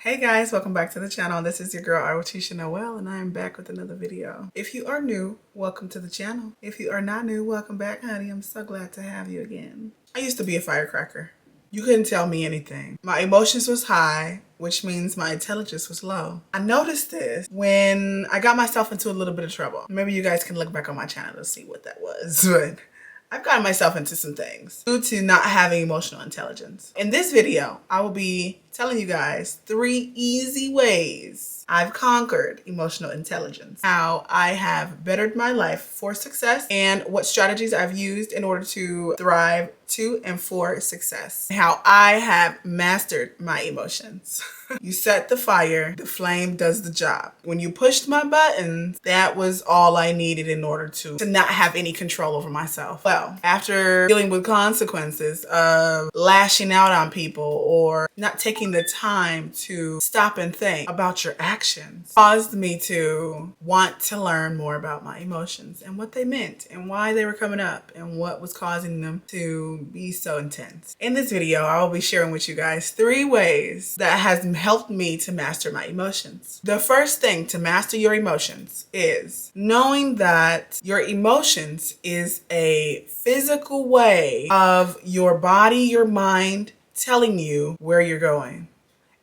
Hey guys, welcome back to the channel. This is your girl Artishaa Noelle and I am back with another video. If you are new, welcome to the channel. If you are not new, welcome back, honey. I'm so glad to have you again. I used to be a firecracker. You couldn't tell me anything. My emotions was high, which means my intelligence was low. I noticed this when I got myself into a little bit of trouble. Maybe you guys can look back on my channel to see what that was, but I've gotten myself into some things due to not having emotional intelligence. In this video, I will be telling you guys 3 easy ways I've conquered emotional intelligence, how I have bettered my life for success, and what strategies I've used in order to thrive to and for success, how I have mastered my emotions. You set the fire, the flame does the job. When you pushed my buttons, that was all I needed in order to not have any control over myself. Well, after dealing with consequences of lashing out on people or not taking the time to stop and think about your actions, caused me to want to learn more about my emotions and what they meant and why they were coming up and what was causing them to be so intense. In this video, I will be sharing with you guys 3 ways that has helped me to master my emotions. The first thing to master your emotions is knowing that your emotions is a physical way of your body, your mind telling you where you're going.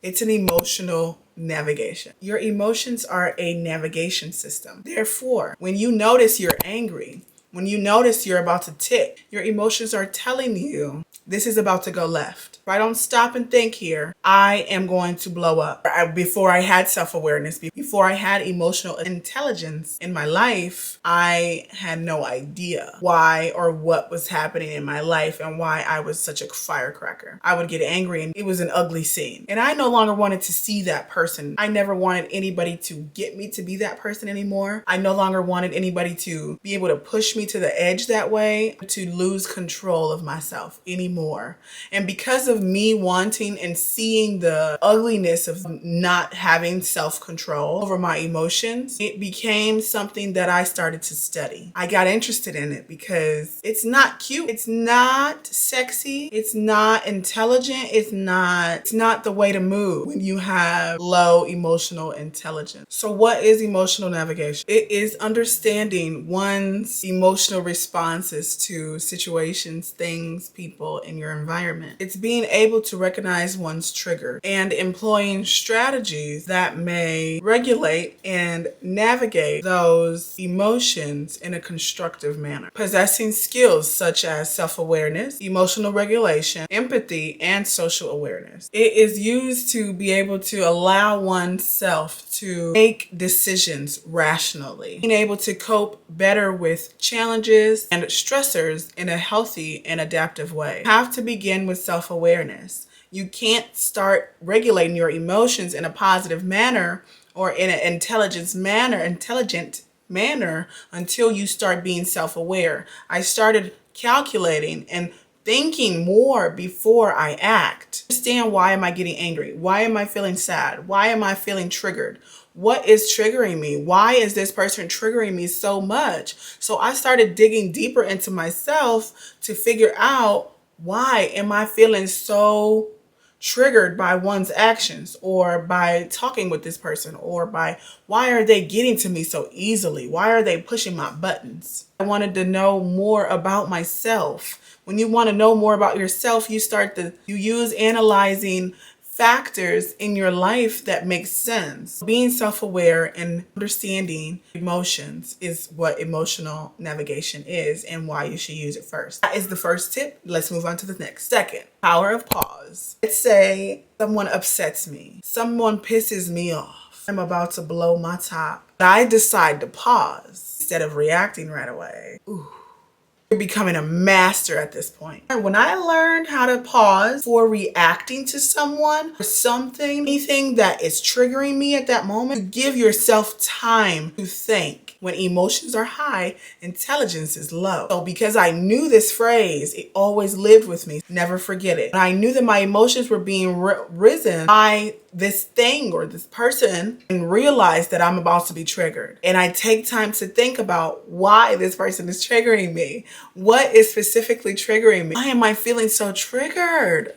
It's an emotional navigation. Your emotions are a navigation system. Therefore, when you notice you're angry, when you notice you're about to tick, your emotions are telling you this is about to go left. If I don't stop and think here, I am going to blow up. Before I had self-awareness, before I had emotional intelligence in my life, I had no idea why or what was happening in my life and why I was such a firecracker. I would get angry and it was an ugly scene. And I no longer wanted to see that person. I never wanted anybody to get me to be that person anymore. I no longer wanted anybody to be able to push me to the edge that way, to lose control of myself anymore. And because of me wanting and seeing the ugliness of not having self-control over my emotions, it became something that I started to study. I got interested in it because it's not cute, it's not sexy, it's not intelligent, it's not the way to move when you have low emotional intelligence. So what is emotional navigation? It is understanding one's emotional responses to situations, things, people in your environment. It's being able to recognize one's trigger and employing strategies that may regulate and navigate those emotions in a constructive manner. Possessing skills such as self-awareness, emotional regulation, empathy, and social awareness. It is used to be able to allow oneself to make decisions rationally, being able to cope better with challenges and stressors in a healthy and adaptive way. You have to begin with self-awareness. You can't start regulating your emotions in a positive manner or in an intelligent manner until you start being self-aware. I started calculating and thinking more before I act. Understand, why am I getting angry? Why am I feeling sad? Why am I feeling triggered? What is triggering me? Why is this person triggering me so much? So I started digging deeper into myself to figure out, why am I feeling so triggered by one's actions, or by talking with this person, or by why are they getting to me so easily? Why are they pushing my buttons? I wanted to know more about myself. When you want to know more about yourself, you use analyzing factors in your life that make sense. Being self-aware and understanding emotions is what emotional navigation is and why you should use it first. That is the first tip. Let's move on to the next. Second, power of pause. Let's say someone upsets me. Someone pisses me off. I'm about to blow my top. I decide to pause instead of reacting right away. Ooh. You're becoming a master at this point. When I learned how to pause before reacting to someone or something, anything that is triggering me at that moment, you give yourself time to think. When emotions are high, intelligence is low. So because I knew this phrase, it always lived with me. Never forget it. And I knew that my emotions were being risen by this thing or this person, and realize that I'm about to be triggered. And I take time to think about why this person is triggering me. What is specifically triggering me? Why am I feeling so triggered?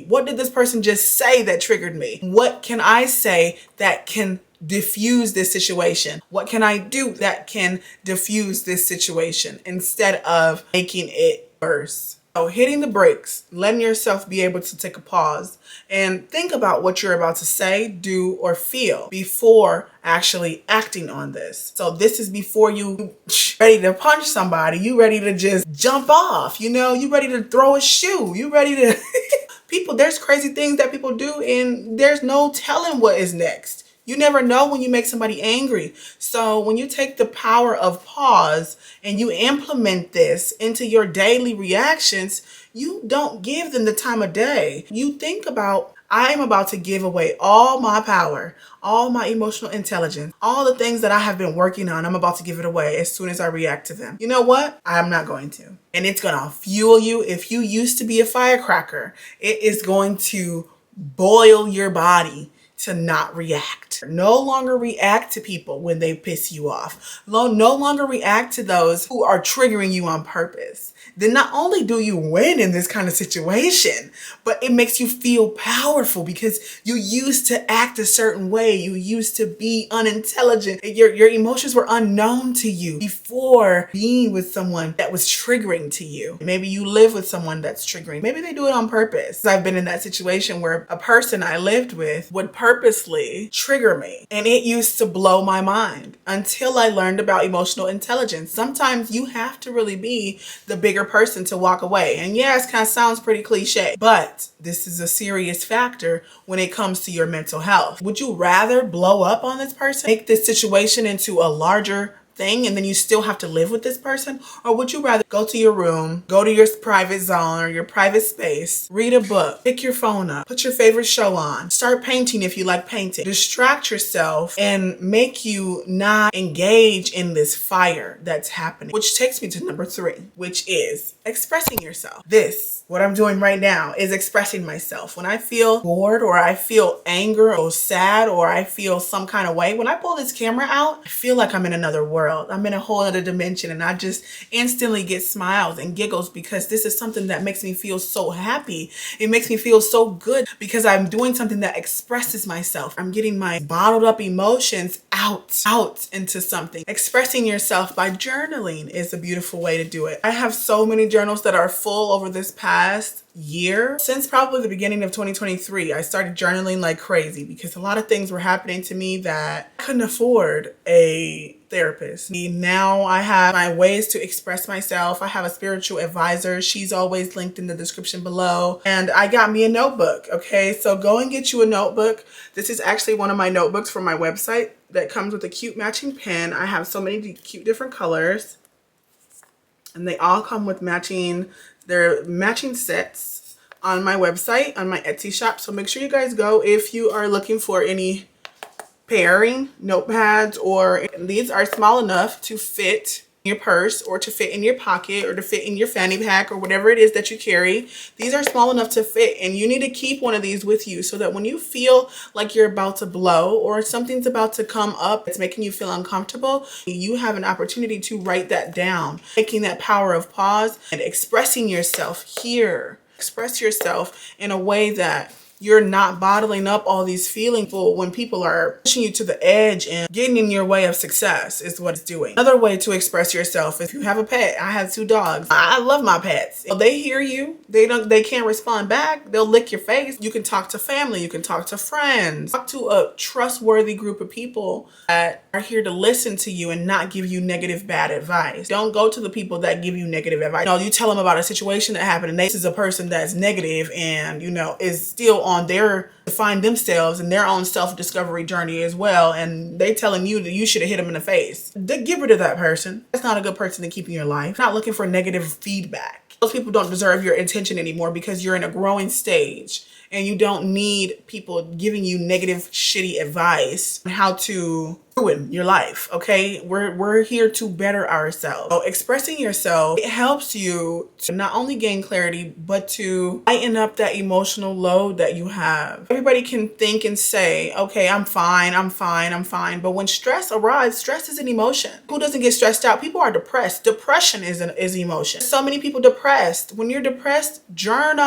What did this person just say that triggered me? What can I say that can diffuse this situation? What can I do that can diffuse this situation instead of making it worse? So hitting the brakes, letting yourself be able to take a pause and think about what you're about to say, do, or feel before actually acting on this. So this is before you ready to punch somebody, you ready to just jump off, you ready to throw a shoe, you ready to people, there's crazy things that people do and there's no telling what is next. You never know when you make somebody angry. So when you take the power of pause and you implement this into your daily reactions, you don't give them the time of day. You think about, I am about to give away all my power, all my emotional intelligence, all the things that I have been working on. I'm about to give it away as soon as I react to them. You know what? I'm not going to. And it's going to fuel you. If you used to be a firecracker, it is going to boil your body to not react. No longer react to people when they piss you off. No longer react to those who are triggering you on purpose. Then not only do you win in this kind of situation, but it makes you feel powerful because you used to act a certain way. You used to be unintelligent. Your emotions were unknown to you before being with someone that was triggering to you. Maybe you live with someone that's triggering. Maybe they do it on purpose. I've been in that situation where a person I lived with would purposely trigger me. And it used to blow my mind until I learned about emotional intelligence. Sometimes you have to really be the bigger person to walk away. And yes, kind of sounds pretty cliche, but this is a serious factor when it comes to your mental health. Would you rather blow up on this person, make this situation into a larger thing, and then you still have to live with this person? Or would you rather go to your room, go to your private zone or your private space, read a book, pick your phone up, put your favorite show on, start painting if you like painting, distract yourself and make you not engage in this fire that's happening? Which takes me to number 3, which is expressing yourself. What I'm doing right now is expressing myself. When I feel bored or I feel anger or sad or I feel some kind of way, when I pull this camera out, I feel like I'm in another world. I'm in a whole other dimension, and I just instantly get smiles and giggles because this is something that makes me feel so happy. It makes me feel so good because I'm doing something that expresses myself. I'm getting my bottled up emotions out into something. Expressing yourself by journaling is a beautiful way to do it. I have so many journals that are full over this past year. Since probably the beginning of 2023, I started journaling like crazy because a lot of things were happening to me that I couldn't afford a therapist. Now I have my ways to express myself. I have a spiritual advisor. She's always linked in the description below. And I got me a notebook. Okay, so go and get you a notebook. This is actually one of my notebooks from my website that comes with a cute matching pen. I have so many cute different colors, and they all come with matching sets on my website, on my Etsy shop. So make sure you guys go if you are looking for any pairing notepads, or these are small enough to fit in your purse or to fit in your pocket or to fit in your fanny pack or whatever it is that you carry. These are small enough to fit, and you need to keep one of these with you so that when you feel like you're about to blow or something's about to come up that's making you feel uncomfortable, you have an opportunity to write that down, taking that power of pause and expressing yourself here. Express yourself in a way that you're not bottling up all these feelings when people are pushing you to the edge and getting in your way of success is what it's doing. Another way to express yourself is if you have a pet. I have 2 dogs. I love my pets. They hear you. They can't respond back. They'll lick your face. You can talk to family. You can talk to friends. Talk to a trustworthy group of people that are here to listen to you and not give you negative, bad advice. Don't go to the people that give you negative advice. You tell them about a situation that happened, and this is a person that's negative and, is still on their to find themselves and their own self-discovery journey as well, and they telling you that you should have hit them in the face. Get rid of that person. That's not a good person to keep in your life. Not looking for negative feedback. Those people don't deserve your attention anymore because you're in a growing stage and you don't need people giving you negative, shitty advice on how to ruin your life. Okay, we're here to better ourselves. So expressing yourself, it helps you to not only gain clarity, but to lighten up that emotional load that you have. Everybody can think and say, okay, I'm fine, I'm fine, I'm fine. But when stress arrives, stress is an emotion. Who doesn't get stressed out? People are depressed. Depression is emotion. So many people depressed. When you're depressed, journal.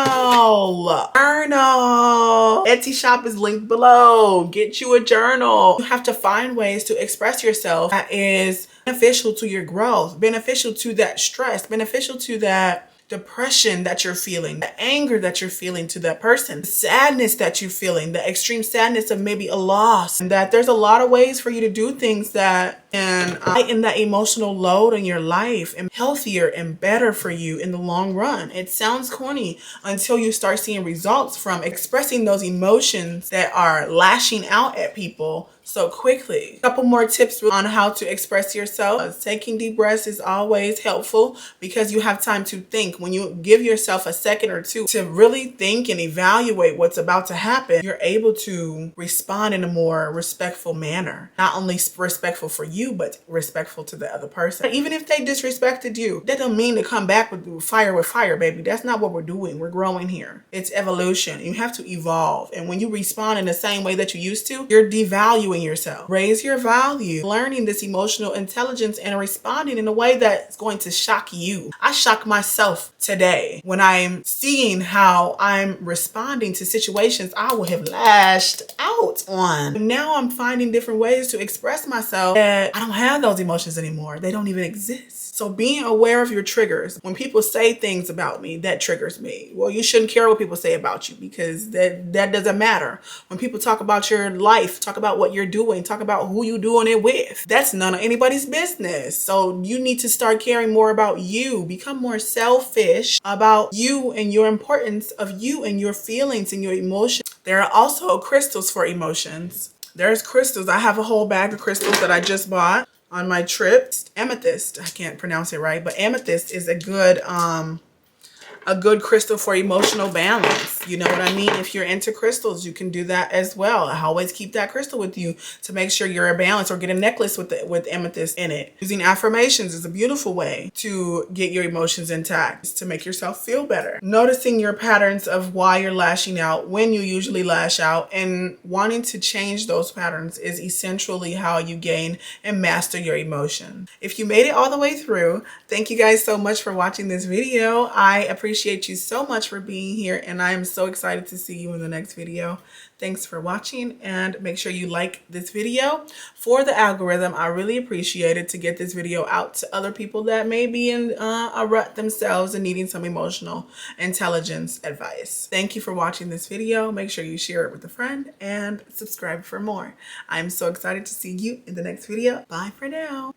Etsy shop is linked below. Get you a journal. You have to find ways to express yourself that is beneficial to your growth, beneficial to that stress, beneficial to that depression that you're feeling, the anger that you're feeling to that person, the sadness that you're feeling, the extreme sadness of maybe a loss, and that there's a lot of ways for you to do things that can lighten that emotional load in your life and healthier and better for you in the long run. It sounds corny until you start seeing results from expressing those emotions that are lashing out at people so quickly. A couple more tips on how to express yourself. Taking deep breaths is always helpful because you have time to think. When you give yourself a second or two to really think and evaluate what's about to happen, you're able to respond in a more respectful manner. Not only respectful for you, but respectful to the other person. Even if they disrespected you, that don't mean to come back with fire, baby. That's not what we're doing. We're growing here. It's evolution. You have to evolve. And when you respond in the same way that you used to, you're devaluing yourself. Raise your value. Learning this emotional intelligence and responding in a way that's going to shock you. I shock myself today when I'm seeing how I'm responding to situations I would have lashed out on. Now I'm finding different ways to express myself that I don't have those emotions anymore. They don't even exist. So being aware of your triggers. When people say things about me, that triggers me. Well, you shouldn't care what people say about you because that doesn't matter. When people talk about your life, talk about what you're doing, talk about who you're doing it with, that's none of anybody's business. So you need to start caring more about you. Become more selfish about you and your importance of you and your feelings and your emotions. There are also crystals for emotions. There's crystals. I have a whole bag of crystals that I just bought on my trip. Amethyst, I can't pronounce it right, but amethyst is a good crystal for emotional balance. You know what I mean? If you're into crystals, you can do that as well. I always keep that crystal with you to make sure you're balanced, or get a necklace with amethyst in it. Using affirmations is a beautiful way to get your emotions intact, to make yourself feel better. Noticing your patterns of why you're lashing out, when you usually lash out, and wanting to change those patterns is essentially how you gain and master your emotion. If you made it all the way through, thank you guys so much for watching this video. I appreciate you so much for being here, and I am so excited to see you in the next video. Thanks for watching, and make sure you like this video for the algorithm. I really appreciate it, to get this video out to other people that may be in a rut themselves and needing some emotional intelligence advice. Thank you for watching this video. Make sure you share it with a friend and subscribe for more. I'm so excited to see you in the next video. Bye for now.